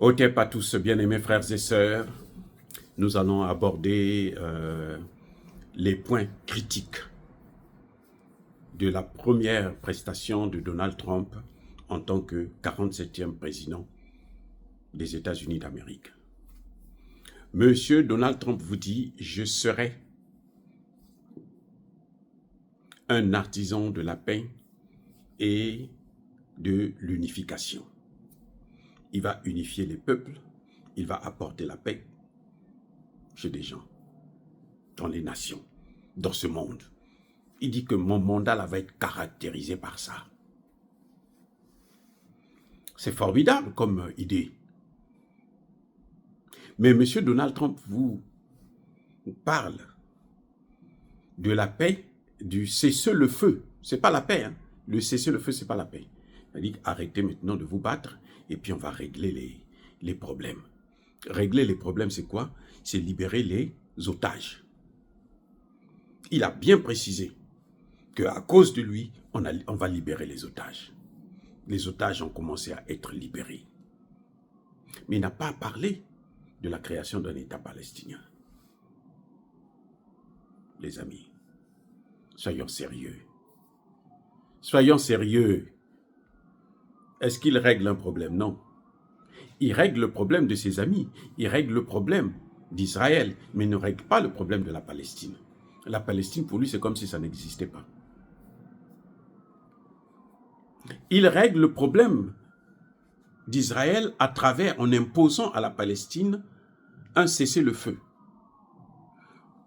Otep à tous, bien-aimés frères et sœurs, nous allons aborder les points critiques de la première prestation de Donald Trump en tant que 47e président des États-Unis d'Amérique. Monsieur Donald Trump vous dit « Je serai un artisan de la paix et de l'unification. » Il va unifier les peuples, il va apporter la paix chez des gens, dans les nations, dans ce monde. Il dit que mon mandat là va être caractérisé par ça. C'est formidable comme idée. Mais M. Donald Trump vous parle de la paix, du cessez-le-feu. Ce n'est pas la paix. Hein. Le cessez-le-feu, ce n'est pas la paix. Il dit arrêtez maintenant de vous battre et puis on va régler les problèmes. Régler les problèmes, c'est quoi? C'est libérer les otages. Il a bien précisé qu'à cause de lui, on va libérer les otages. Les otages ont commencé à être libérés. Mais il n'a pas parlé de la création d'un État palestinien. Les amis, soyons sérieux. Soyons sérieux. Est-ce qu'il règle un problème? Non. Il règle le problème de ses amis. Il règle le problème d'Israël, mais il ne règle pas le problème de la Palestine. La Palestine, pour lui, c'est comme si ça n'existait pas. Il règle le problème d'Israël en imposant à la Palestine un cessez-le-feu.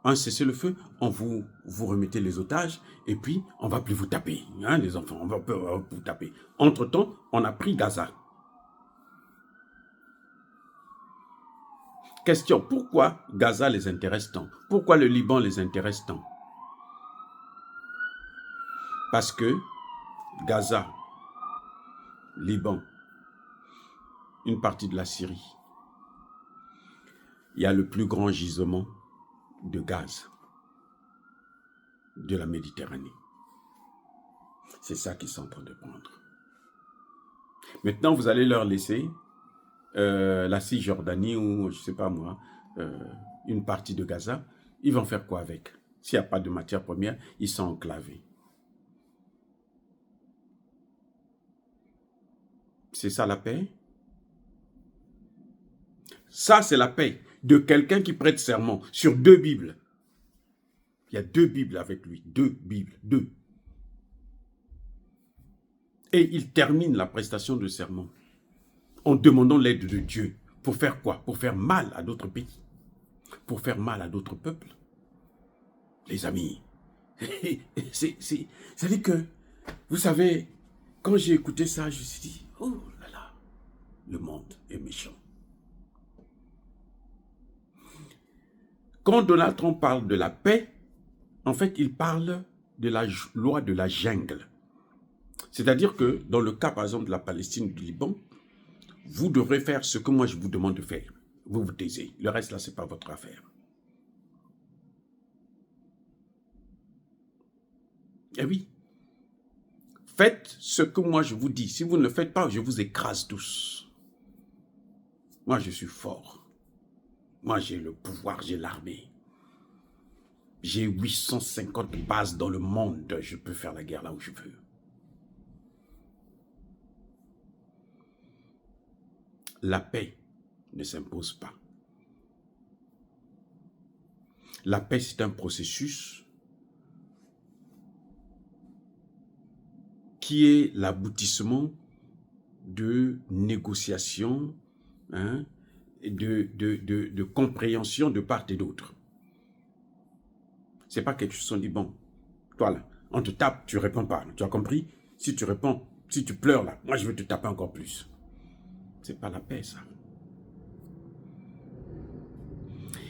Un cessez-le-feu, on vous remettez les otages et puis on ne va plus vous taper, hein, les enfants, on va vous taper. Entre-temps, on a pris Gaza. Question, pourquoi Gaza les intéresse tant? Pourquoi le Liban les intéresse tant? Parce que Gaza, Liban, une partie de la Syrie, il y a le plus grand gisement de gaz de la Méditerranée. C'est ça qu'ils sont en train de prendre. Maintenant, vous allez leur laisser la Cisjordanie ou, je ne sais pas moi, une partie de Gaza. Ils vont faire quoi avec? S'il n'y a pas de matière première, ils sont enclavés. C'est ça la paix? Ça, c'est la paix de quelqu'un qui prête serment sur 2 Bibles. Il y a 2 Bibles avec lui, 2 Bibles, 2. Et il termine la prestation de serment en demandant l'aide de Dieu. Pour faire quoi? Pour faire mal à d'autres pays. Pour faire mal à d'autres peuples. Les amis, c'est-à-dire que, vous savez, quand j'ai écouté ça, je me suis dit, oh là là, le monde est méchant. Quand Donald Trump parle de la paix, en fait, il parle de la loi de la jungle. C'est-à-dire que, dans le cas, par exemple, de la Palestine, du Liban, vous devrez faire ce que moi je vous demande de faire. Vous vous taisez. Le reste, là, ce n'est pas votre affaire. Eh oui. Faites ce que moi je vous dis. Si vous ne le faites pas, je vous écrase tous. Moi, je suis fort. Moi, j'ai le pouvoir, j'ai l'armée. J'ai 850 bases dans le monde. Je peux faire la guerre là où je veux. La paix ne s'impose pas. La paix, c'est un processus qui est l'aboutissement de négociations, hein, de compréhension de part et d'autre. Ce n'est pas quelque chose, on dit, bon, toi là, on te tape, tu ne réponds pas. Tu as compris? Si tu réponds, si tu pleures là, moi je vais te taper encore plus. Ce n'est pas la paix, ça.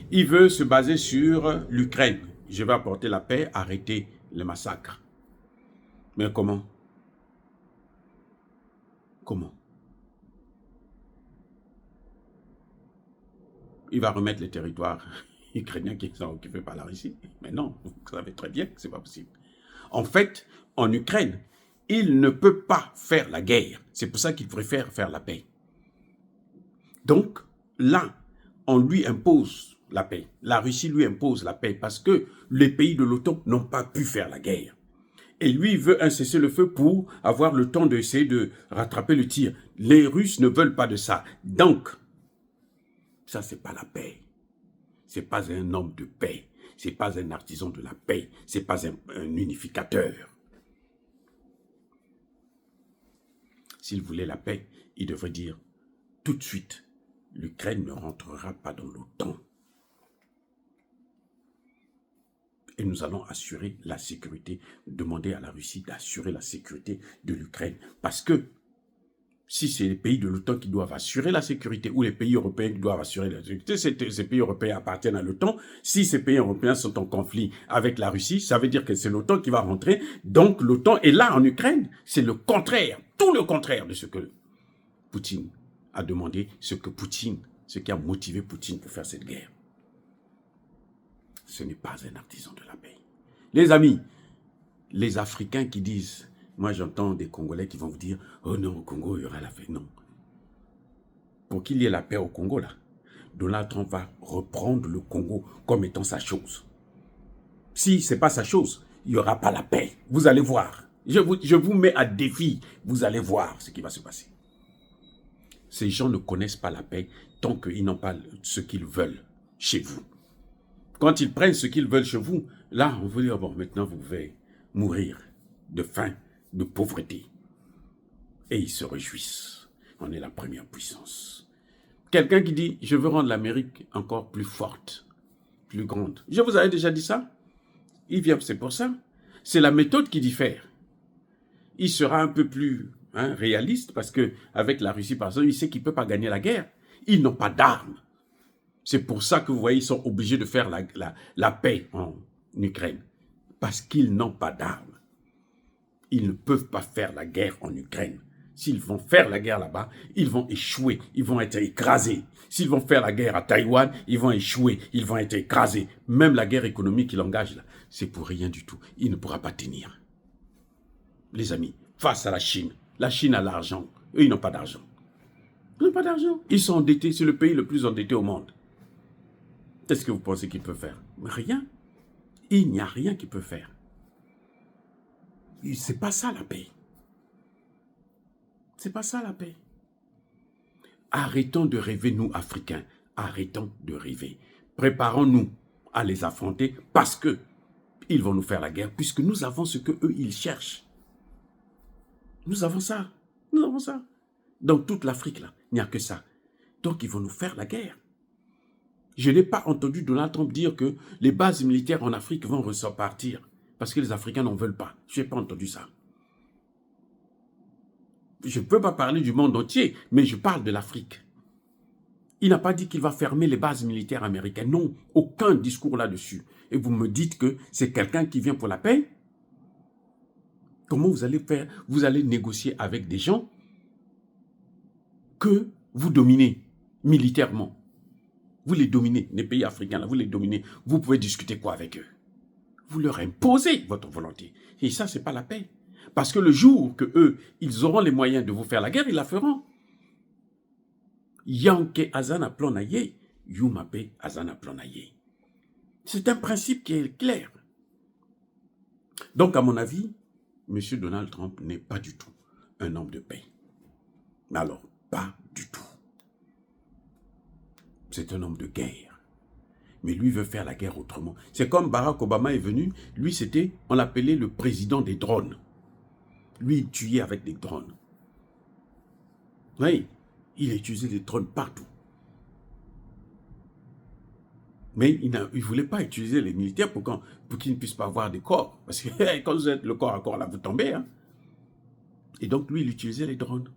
Il veut se baser sur l'Ukraine. Je vais apporter la paix, arrêter les massacres. Mais comment? Comment? Il va remettre les territoires ukrainiens qui sont occupés par la Russie. Mais non, vous savez très bien que ce n'est pas possible. En fait, en Ukraine, il ne peut pas faire la guerre. C'est pour ça qu'il préfère faire la paix. Donc, là, on lui impose la paix. La Russie lui impose la paix parce que les pays de l'OTAN n'ont pas pu faire la guerre. Et lui, il veut un cessez-le-feu pour avoir le temps d'essayer de rattraper le tir. Les Russes ne veulent pas de ça. Donc, ça, c'est pas la paix. C'est pas un homme de paix. C'est pas un artisan de la paix. C'est pas un unificateur. S'il voulait la paix, il devrait dire tout de suite, l'Ukraine ne rentrera pas dans l'OTAN. Et nous allons assurer la sécurité, demander à la Russie d'assurer la sécurité de l'Ukraine. Parce que si c'est les pays de l'OTAN qui doivent assurer la sécurité ou les pays européens qui doivent assurer la sécurité, ces pays européens appartiennent à l'OTAN. Si ces pays européens sont en conflit avec la Russie, ça veut dire que c'est l'OTAN qui va rentrer. Donc l'OTAN est là en Ukraine. C'est le contraire, tout le contraire de ce que Poutine a demandé, ce qui a motivé Poutine pour faire cette guerre. Ce n'est pas un artisan de la paix. Les amis, les Africains qui disent, moi j'entends des Congolais qui vont vous dire, oh non, au Congo, il y aura la paix. Non. Pour qu'il y ait la paix au Congo, là, Donald Trump va reprendre le Congo comme étant sa chose. Si ce n'est pas sa chose, il n'y aura pas la paix. Vous allez voir. Je vous mets à défi. Vous allez voir ce qui va se passer. Ces gens ne connaissent pas la paix tant qu'ils n'ont pas ce qu'ils veulent chez vous. Quand ils prennent ce qu'ils veulent chez vous, là, on vous dit, oh bon, maintenant vous pouvez mourir de faim, de pauvreté. Et ils se réjouissent. On est la première puissance. Quelqu'un qui dit, je veux rendre l'Amérique encore plus forte, plus grande. Je vous avais déjà dit ça. Il vient, c'est pour ça. C'est la méthode qui diffère. Il sera un peu plus réaliste parce qu'avec la Russie, par exemple, il sait qu'il ne peut pas gagner la guerre. Ils n'ont pas d'armes. C'est pour ça que vous voyez, ils sont obligés de faire la paix en Ukraine. Parce qu'ils n'ont pas d'armes. Ils ne peuvent pas faire la guerre en Ukraine. S'ils vont faire la guerre là-bas, ils vont échouer. Ils vont être écrasés. S'ils vont faire la guerre à Taïwan, ils vont échouer. Ils vont être écrasés. Même la guerre économique qu'il engage là, c'est pour rien du tout. Il ne pourra pas tenir. Les amis, face à la Chine a l'argent. Eux, ils n'ont pas d'argent. Ils n'ont pas d'argent. Ils sont endettés. C'est le pays le plus endetté au monde. Qu'est-ce que vous pensez qu'ils peuvent faire? Rien. Il n'y a rien qu'ils peuvent faire. C'est pas ça la paix. C'est pas ça la paix. Arrêtons de rêver, nous, Africains. Arrêtons de rêver. Préparons-nous à les affronter parce que ils vont nous faire la guerre, puisque nous avons ce qu'eux, ils cherchent. Nous avons ça. Nous avons ça. Dans toute l'Afrique, là, il n'y a que ça. Donc, ils vont nous faire la guerre. Je n'ai pas entendu Donald Trump dire que les bases militaires en Afrique vont ressortir parce que les Africains n'en veulent pas. Je n'ai pas entendu ça. Je ne peux pas parler du monde entier, mais je parle de l'Afrique. Il n'a pas dit qu'il va fermer les bases militaires américaines. Non, aucun discours là-dessus. Et vous me dites que c'est quelqu'un qui vient pour la paix? Comment vous allez faire? Vous allez négocier avec des gens que vous dominez militairement. Vous les dominez, les pays africains, là, vous les dominez. Vous pouvez discuter quoi avec eux? Vous leur imposez votre volonté. Et ça, ce n'est pas la paix. Parce que le jour que eux, ils auront les moyens de vous faire la guerre, ils la feront. Yanke azana plonaye, yumape azana plonaye. C'est un principe qui est clair. Donc, à mon avis, M. Donald Trump n'est pas du tout un homme de paix. Mais alors, pas du tout. C'est un homme de guerre. Mais lui veut faire la guerre autrement. C'est comme Barack Obama est venu, lui c'était, on l'appelait le président des drones. Lui, il tuait avec des drones. Oui, il a utilisé des drones partout. Mais il ne voulait pas utiliser les militaires pour qu'ils ne puissent pas avoir des corps. Parce que quand vous êtes le corps à corps, là, vous tombez. Hein? Et donc, lui, il utilisait les drones.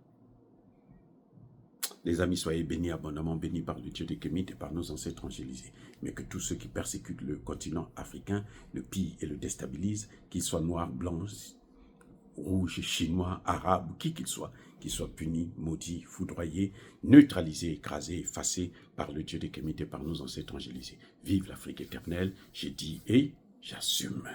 Les amis, soyez bénis, abondamment bénis par le Dieu des Kémites et par nos ancêtres angélisés. Mais que tous ceux qui persécutent le continent africain, le pillent et le déstabilisent, qu'ils soient noirs, blancs, rouges, chinois, arabes, qui qu'ils soient punis, maudits, foudroyés, neutralisés, écrasés, effacés par le Dieu des Kémites et par nos ancêtres angélisés. Vive l'Afrique éternelle, j'ai dit et j'assume.